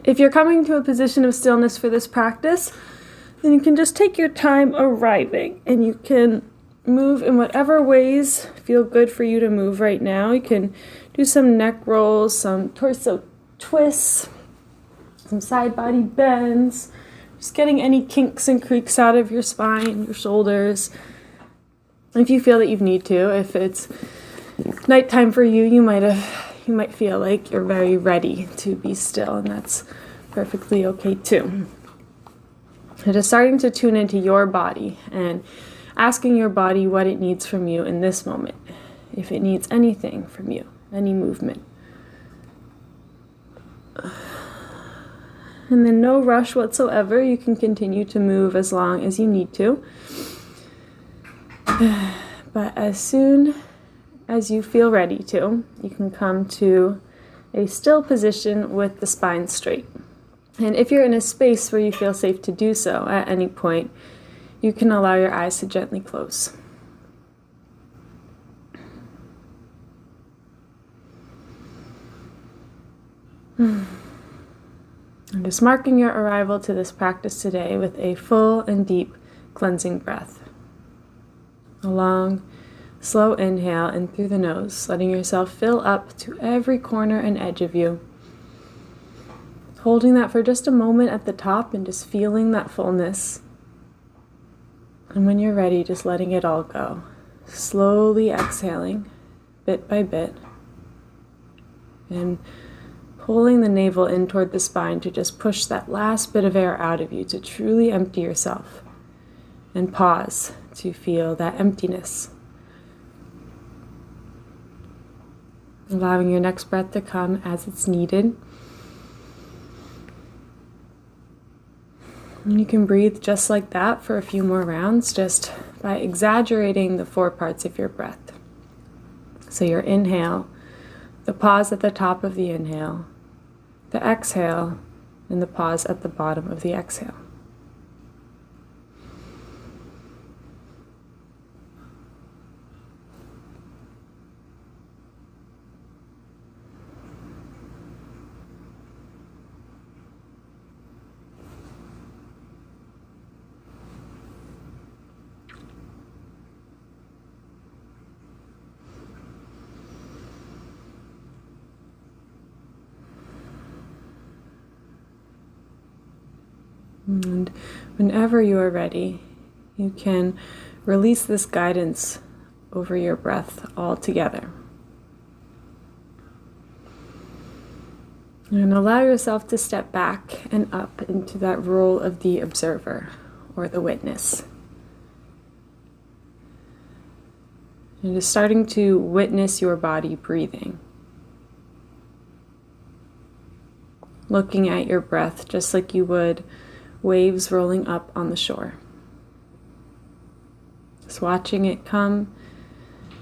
If you're coming to a position of stillness for this practice, then you can just take your time arriving, and you can move in whatever ways feel good for you to move right now. You can do some neck rolls, some torso twists, some side body bends, just getting any kinks and creaks out of your spine, your shoulders. If you feel that you need to, if it's nighttime for you, you might feel like you're very ready to be still, and that's perfectly okay too. So just starting to tune into your body and asking your body what it needs from you in this moment, if it needs anything from you, any movement. And then no rush whatsoever. You can continue to move as long as you need to. But as soon as you feel ready to, you can come to a still position with the spine straight. And if you're in a space where you feel safe to do so at any point, you can allow your eyes to gently close. I'm just marking your arrival to this practice today with a full and deep cleansing breath. A long, slow inhale in through the nose, letting yourself fill up to every corner and edge of you. Holding that for just a moment at the top and just feeling that fullness. And when you're ready, just letting it all go. Slowly exhaling, bit by bit. And pulling the navel in toward the spine to just push that last bit of air out of you to truly empty yourself. And pause to feel that emptiness. Allowing your next breath to come as it's needed. And you can breathe just like that for a few more rounds, just by exaggerating the 4 parts of your breath. So your inhale, the pause at the top of the inhale, the exhale, and the pause at the bottom of the exhale. And whenever you are ready, you can release this guidance over your breath altogether. And allow yourself to step back and up into that role of the observer or the witness. And just starting to witness your body breathing. Looking at your breath just like you would waves rolling up on the shore. Just watching it come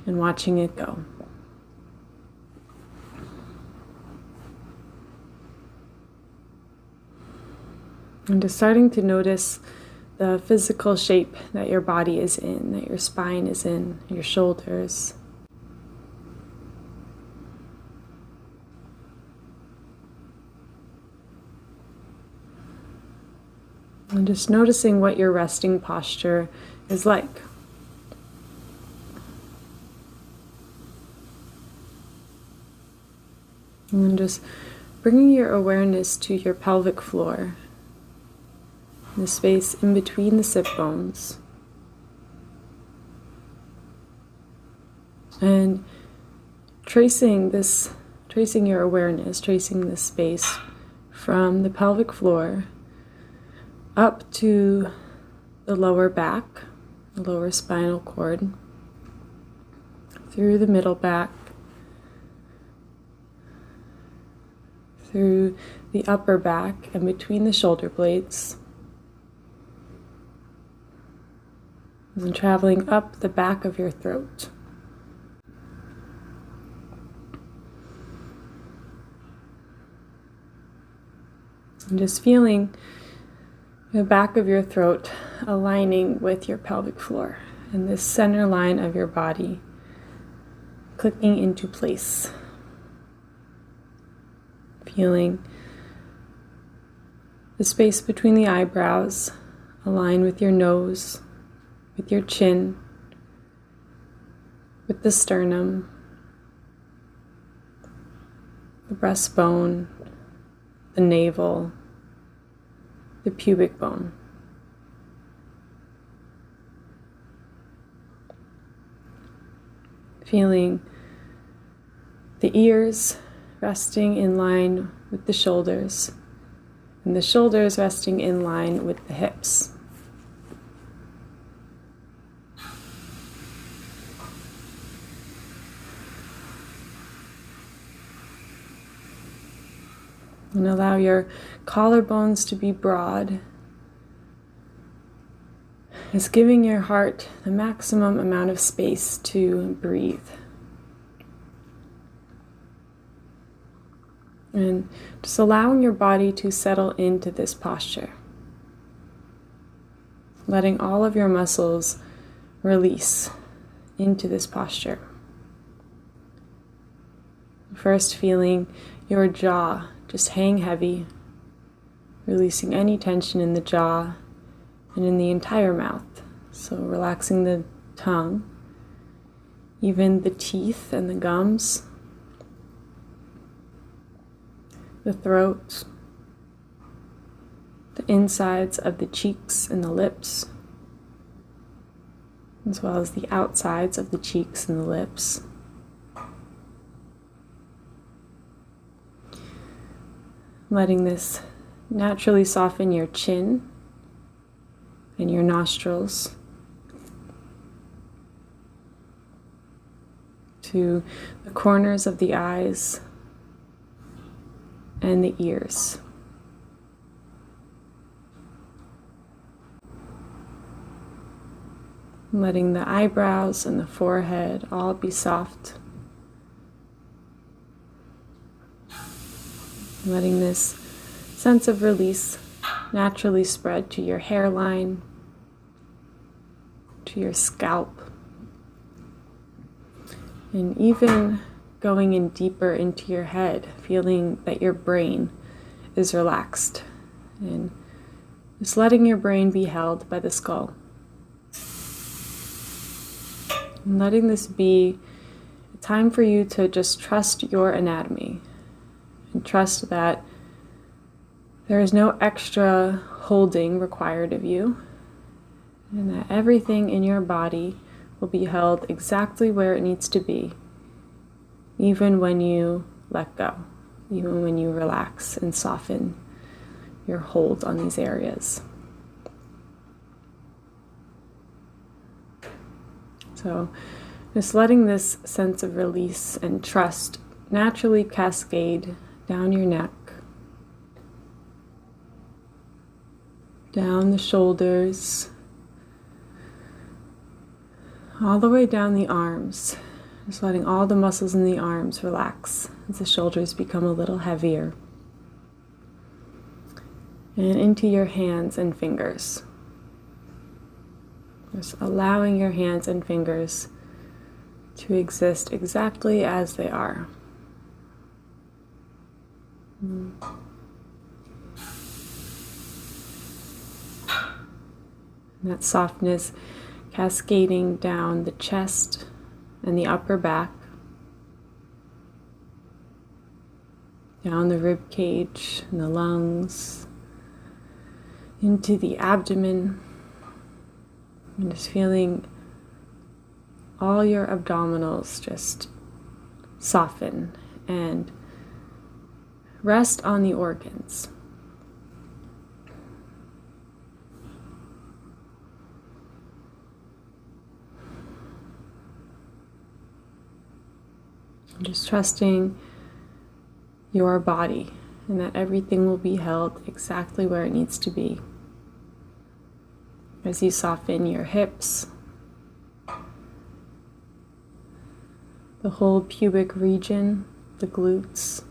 and watching it go. And just starting to notice the physical shape that your body is in, that your spine is in, your shoulders. And just noticing what your resting posture is like. And then just bringing your awareness to your pelvic floor, the space in between the sit bones. And tracing your awareness, tracing this space from the pelvic floor up to the lower back, the lower spinal cord, through the middle back, through the upper back and between the shoulder blades, and traveling up the back of your throat. And just feeling the back of your throat aligning with your pelvic floor and this center line of your body clicking into place. Feeling The space between the eyebrows align with your nose, with your chin, with the sternum, the breastbone, the navel, the pubic bone. Feeling the ears resting in line with the shoulders, and the shoulders resting in line with the hips. And allow your collarbones to be broad. It's giving your heart the maximum amount of space to breathe. And just allowing your body to settle into this posture. Letting all of your muscles release into this posture. First, feeling your jaw just hang heavy, releasing any tension in the jaw and in the entire mouth. So relaxing the tongue, even the teeth and the gums, the throat, the insides of the cheeks and the lips, as well as the outsides of the cheeks and the lips. Letting this naturally soften your chin and your nostrils to the corners of the eyes and the ears. Letting the eyebrows and the forehead all be soft. Letting this sense of release naturally spread to your hairline, to your scalp, and even going in deeper into your head, feeling that your brain is relaxed, and just letting your brain be held by the skull. And letting this be a time for you to just trust your anatomy. And trust that there is no extra holding required of you, and that everything in your body will be held exactly where it needs to be, even when you let go, even when you relax and soften your hold on these areas. So just letting this sense of release and trust naturally cascade down your neck, down the shoulders, all the way down the arms. Just letting all the muscles in the arms relax as the shoulders become a little heavier. And into your hands and fingers. Just allowing your hands and fingers to exist exactly as they are. And that softness cascading down the chest and the upper back, down the rib cage and the lungs, into the abdomen, and just feeling all your abdominals just soften and rest on the organs. Just trusting your body and that everything will be held exactly where it needs to be. As you soften your hips, the whole pubic region, the glutes,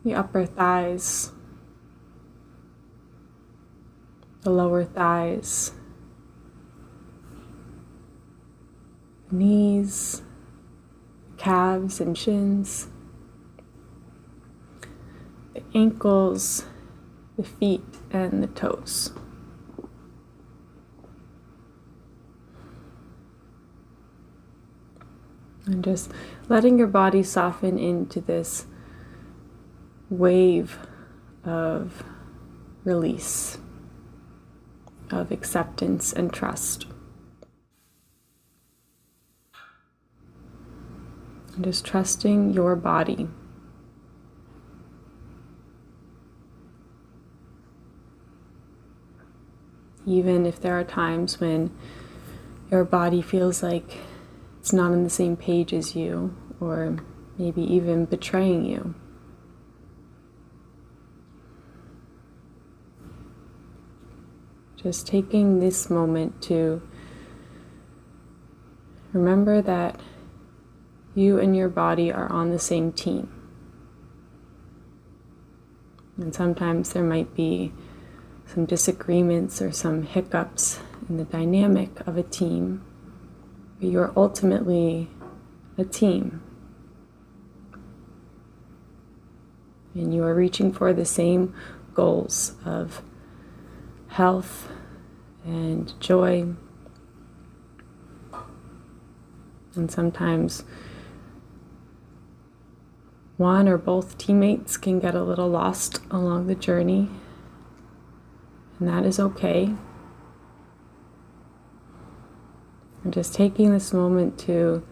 the upper thighs, the lower thighs, knees, calves and shins, the ankles the feet and the toes. And just letting your body soften into this wave of release, of acceptance and trust. And just trusting your body. Even if there are times when your body feels like it's not on the same page as you, or maybe even betraying you. Just taking this moment to remember that you and your body are on the same team. And sometimes there might be some disagreements or some hiccups in the dynamic of a team, but you're ultimately a team. And you are reaching for the same goals of health and joy. And sometimes one or both teammates can get a little lost along the journey, and that is okay. And just taking this moment to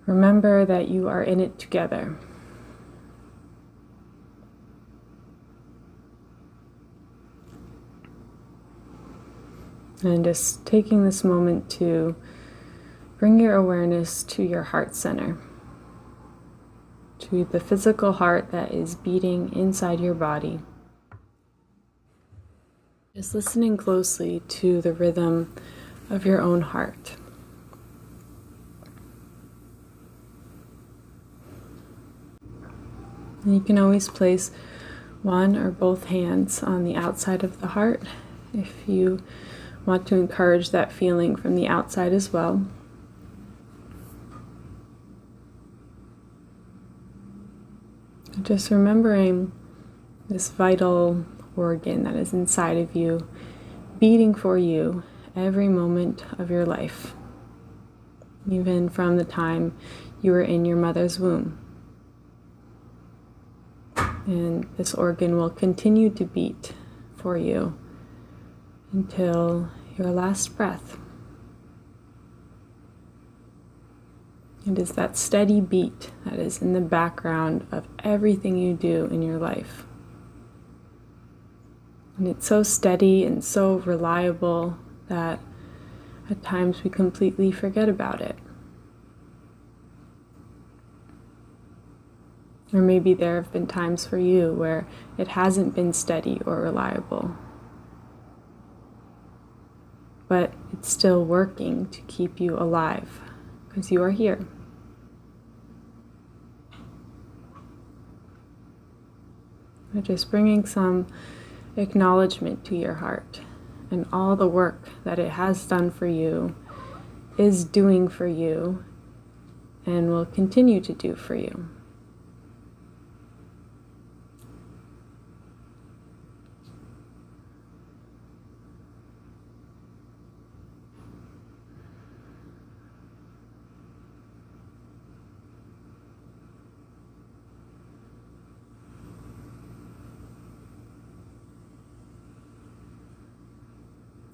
remember that you are in it together. And just taking this moment to bring your awareness to your heart center, to the physical heart that is beating inside your body. Just listening closely to the rhythm of your own heart. And you can always place one or both hands on the outside of the heart if you want to encourage that feeling from the outside as well. Just remembering this vital organ that is inside of you, beating for you every moment of your life, even from the time you were in your mother's womb. And this organ will continue to beat for you until your last breath. It is that steady beat that is in the background of everything you do in your life. And it's so steady and so reliable that at times we completely forget about it. Or maybe there have been times for you where it hasn't been steady or reliable, but it's still working to keep you alive because you are here. But just bringing some acknowledgement to your heart and all the work that it has done for you, is doing for you, and will continue to do for you.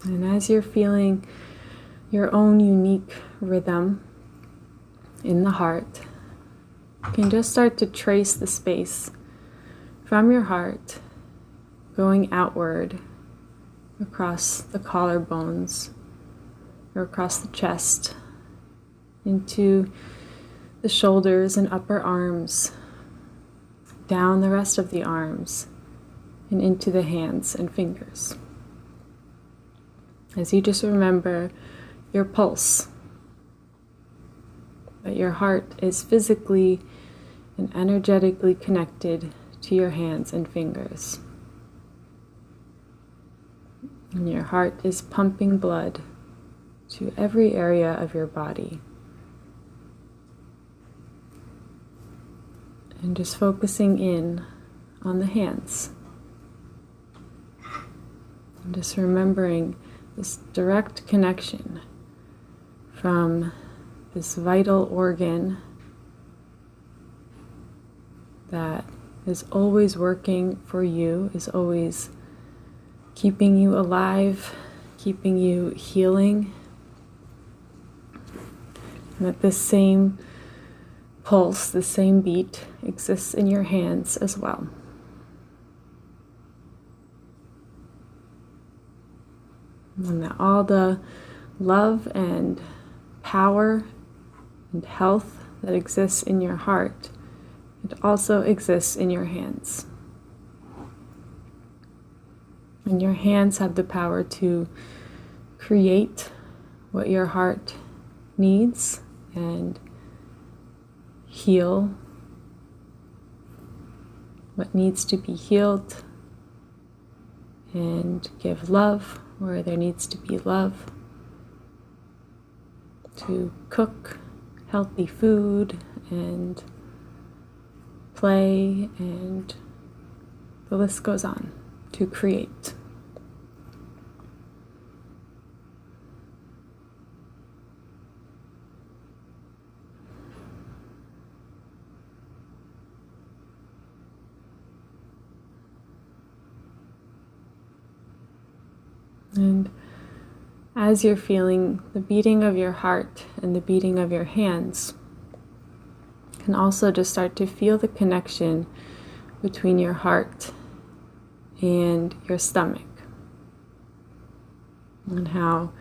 And as you're feeling your own unique rhythm in the heart, you can just start to trace the space from your heart going outward across the collarbones or across the chest into the shoulders and upper arms, down the rest of the arms, and into the hands and fingers. As you just remember your pulse, that your heart is physically and energetically connected to your hands and fingers. And your heart is pumping blood to every area of your body. And just focusing in on the hands. And just remembering this direct connection from this vital organ that is always working for you, is always keeping you alive, keeping you healing. And that this same pulse, the same beat exists in your hands as well. And that all the love and power and health that exists in your heart, it also exists in your hands. And your hands have the power to create what your heart needs and heal what needs to be healed and give love where there needs to be love, to cook healthy food and play, and the list goes on, to create. And as you're feeling the beating of your heart and the beating of your hands, you can also just start to feel the connection between your heart and your stomach, and how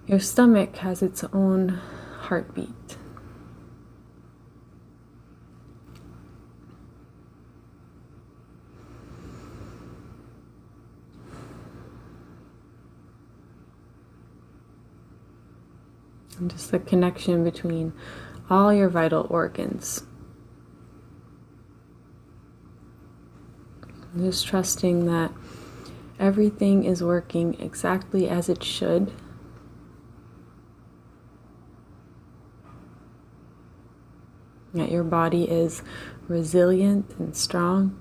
your stomach has its own heartbeat. And just the connection between all your vital organs. And just trusting that everything is working exactly as it should. That your body is resilient and strong.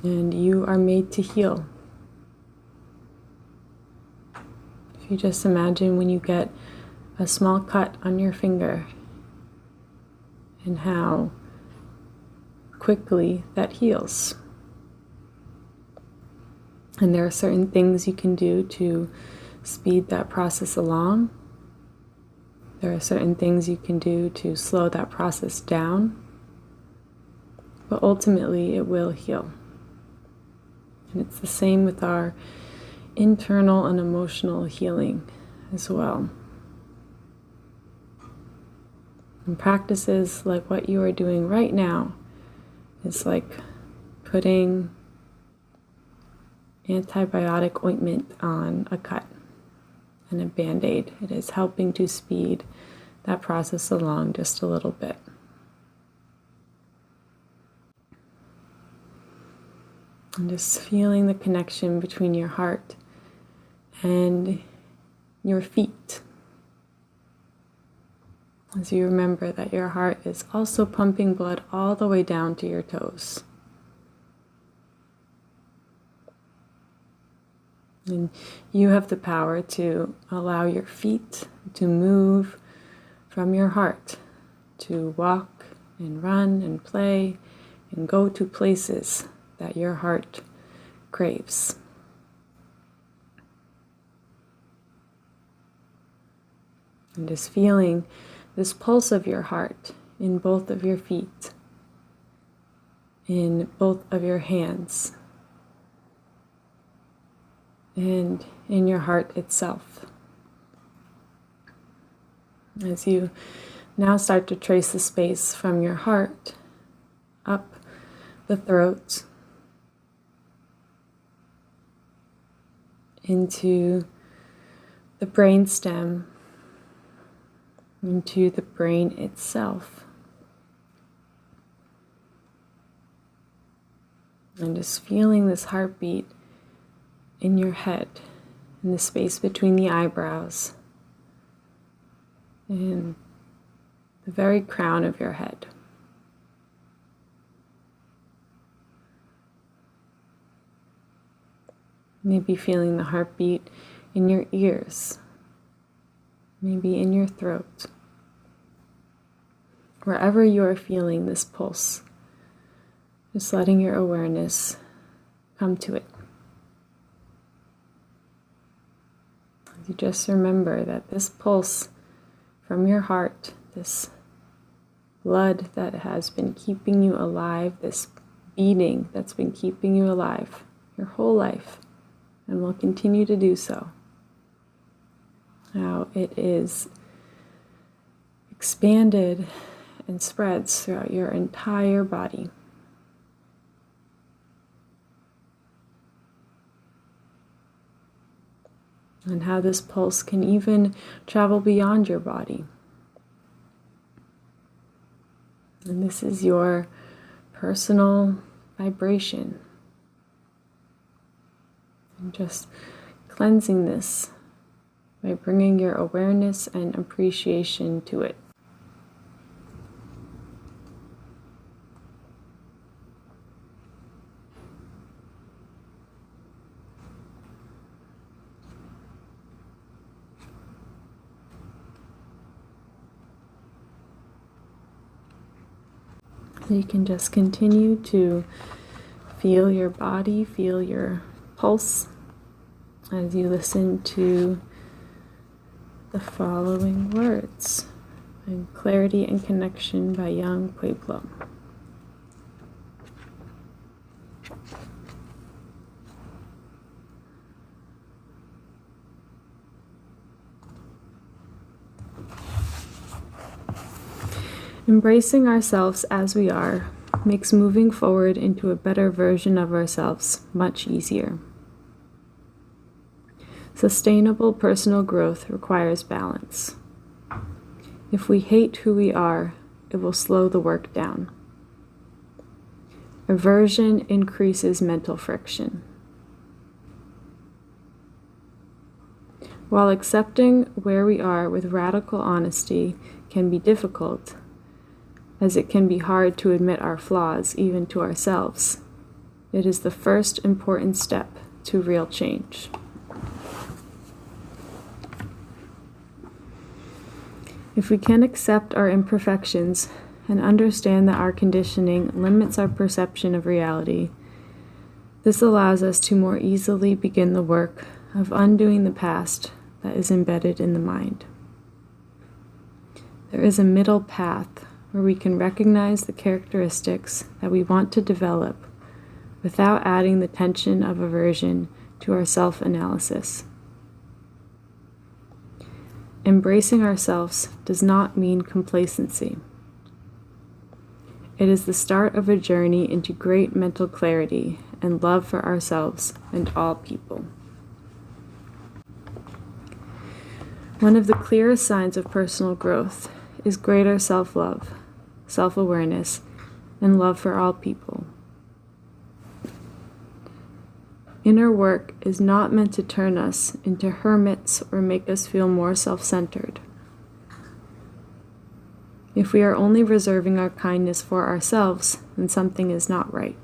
And you are made to heal. You just imagine when you get a small cut on your finger and how quickly that heals. And there are certain things you can do to speed that process along. There are certain things you can do to slow that process down. But ultimately it will heal. And it's the same with our internal and emotional healing as well. And practices like what you are doing right now is like putting antibiotic ointment on a cut and a Band-Aid. It is helping to speed that process along just a little bit. And just feeling the connection between your heart and your feet, as you remember that your heart is also pumping blood all the way down to your toes. And you have the power to allow your feet to move from your heart, to walk and run and play and go to places that your heart craves. And just feeling this pulse of your heart in both of your feet, in both of your hands, and in your heart itself. As you now start to trace the space from your heart up the throat into the brainstem, into the brain itself. And just feeling this heartbeat in your head, in the space between the eyebrows, and the very crown of your head. Maybe feeling the heartbeat in your ears, maybe in your throat. Wherever you are feeling this pulse, just letting your awareness come to it. You just remember that this pulse from your heart, this blood that has been keeping you alive, this beating that's been keeping you alive your whole life, and will continue to do so. Now it is expanded and spreads throughout your entire body. And how this pulse can even travel beyond your body. And this is your personal vibration. And just cleansing this by bringing your awareness and appreciation to it. You can just continue to feel your body, feel your pulse as you listen to the following words. And Clarity and Connection by young Pueblo. Embracing ourselves as we are makes moving forward into a better version of ourselves much easier. Sustainable personal growth requires balance. If we hate who we are, it will slow the work down. Aversion increases mental friction. While accepting where we are with radical honesty can be difficult, as it can be hard to admit our flaws even to ourselves, it is the first important step to real change. If we can accept our imperfections and understand that our conditioning limits our perception of reality, this allows us to more easily begin the work of undoing the past that is embedded in the mind. There is a middle path where we can recognize the characteristics that we want to develop without adding the tension of aversion to our self-analysis. Embracing ourselves does not mean complacency. It is the start of a journey into great mental clarity and love for ourselves and all people. One of the clearest signs of personal growth is greater self-love, self-awareness, and love for all people. Inner work is not meant to turn us into hermits or make us feel more self-centered. If we are only reserving our kindness for ourselves, then something is not right.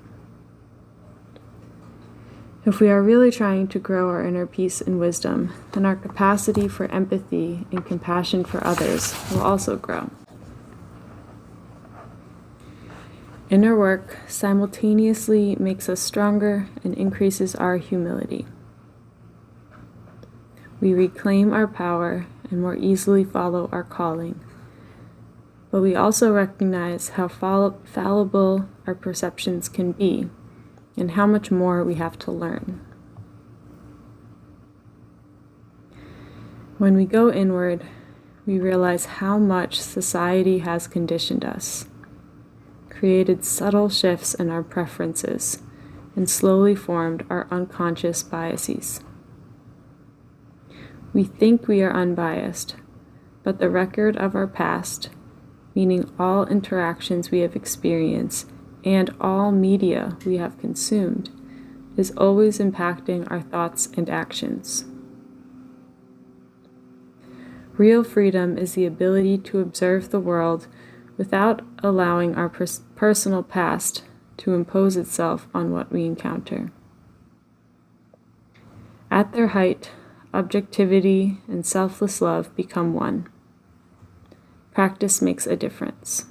If we are really trying to grow our inner peace and wisdom, then our capacity for empathy and compassion for others will also grow. Inner work simultaneously makes us stronger and increases our humility. We reclaim our power and more easily follow our calling. But we also recognize how fallible our perceptions can be and how much more we have to learn. When we go inward, we realize how much society has conditioned us, created subtle shifts in our preferences, and slowly formed our unconscious biases. We think we are unbiased, but the record of our past, meaning all interactions we have experienced and all media we have consumed, is always impacting our thoughts and actions. Real freedom is the ability to observe the world without allowing our personal past to impose itself on what we encounter. At their height, objectivity and selfless love become one. Practice makes a difference.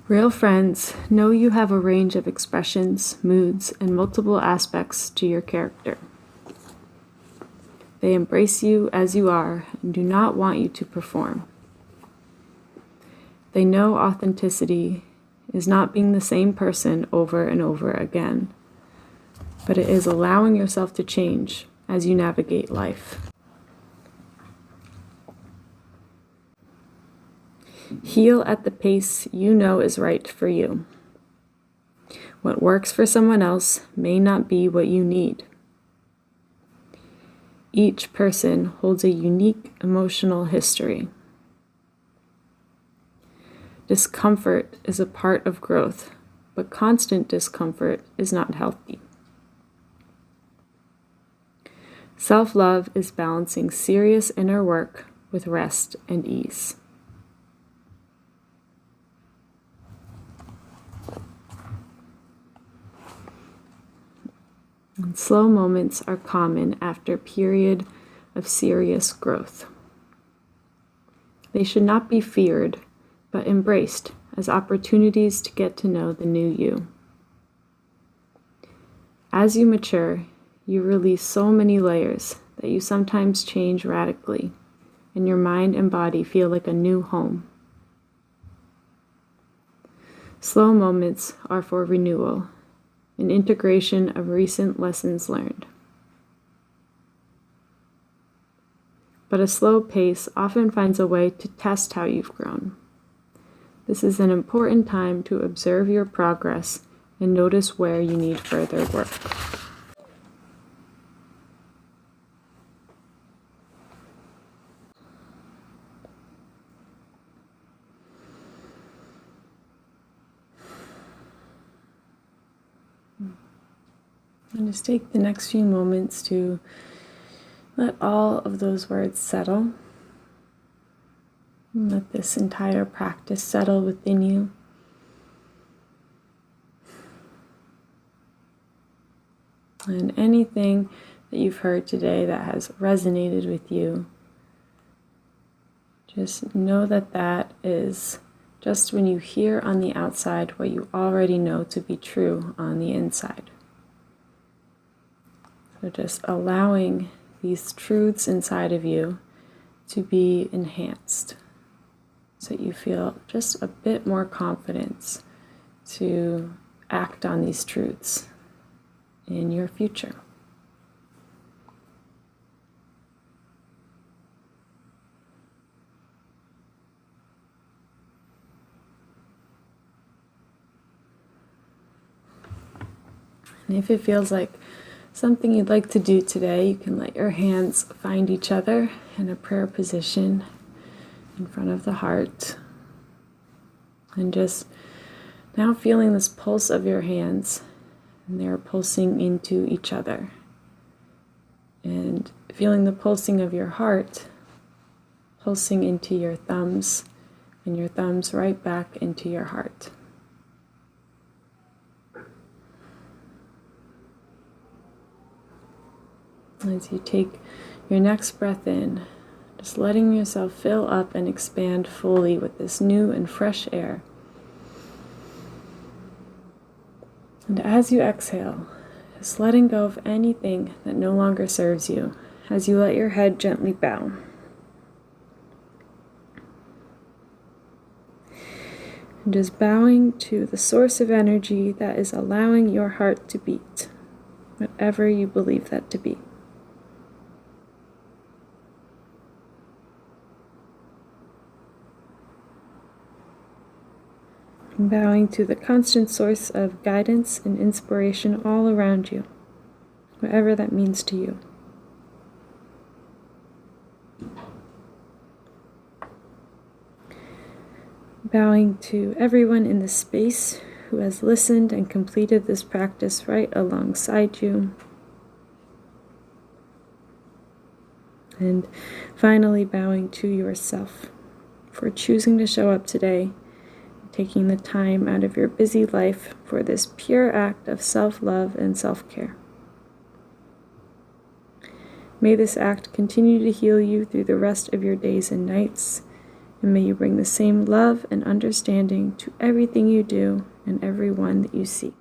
Real friends know you have a range of expressions, moods, and multiple aspects to your character. They embrace you as you are and do not want you to perform. They know authenticity is not being the same person over and over again, but it is allowing yourself to change as you navigate life. Heal at the pace you know is right for you. What works for someone else may not be what you need. Each person holds a unique emotional history. Discomfort is a part of growth, but constant discomfort is not healthy. Self-love is balancing serious inner work with rest and ease. And slow moments are common after a period of serious growth. They should not be feared, but embraced as opportunities to get to know the new you. As you mature, you release so many layers that you sometimes change radically, and your mind and body feel like a new home. Slow moments are for renewal, an integration of recent lessons learned. But a slow pace often finds a way to test how you've grown. This is an important time to observe your progress and notice where you need further work. And just take the next few moments to let all of those words settle. And let this entire practice settle within you. And anything that you've heard today that has resonated with you, just know that that is just when you hear on the outside what you already know to be true on the inside. So just allowing these truths inside of you to be enhanced so that you feel just a bit more confidence to act on these truths in your future. And if it feels like something you'd like to do today, you can let your hands find each other in a prayer position in front of the heart. And just now feeling this pulse of your hands, and they're pulsing into each other. And feeling the pulsing of your heart, pulsing into your thumbs, and your thumbs right back into your heart. As you take your next breath in, just letting yourself fill up and expand fully with this new and fresh air. And as you exhale, just letting go of anything that no longer serves you as you let your head gently bow. And just bowing to the source of energy that is allowing your heart to beat, whatever you believe that to be. Bowing to the constant source of guidance and inspiration all around you, whatever that means to you. Bowing to everyone in this space who has listened and completed this practice right alongside you. And finally bowing to yourself for choosing to show up today taking the time out of your busy life for this pure act of self-love and self-care. May this act continue to heal you through the rest of your days and nights, and may you bring the same love and understanding to everything you do and everyone that you see.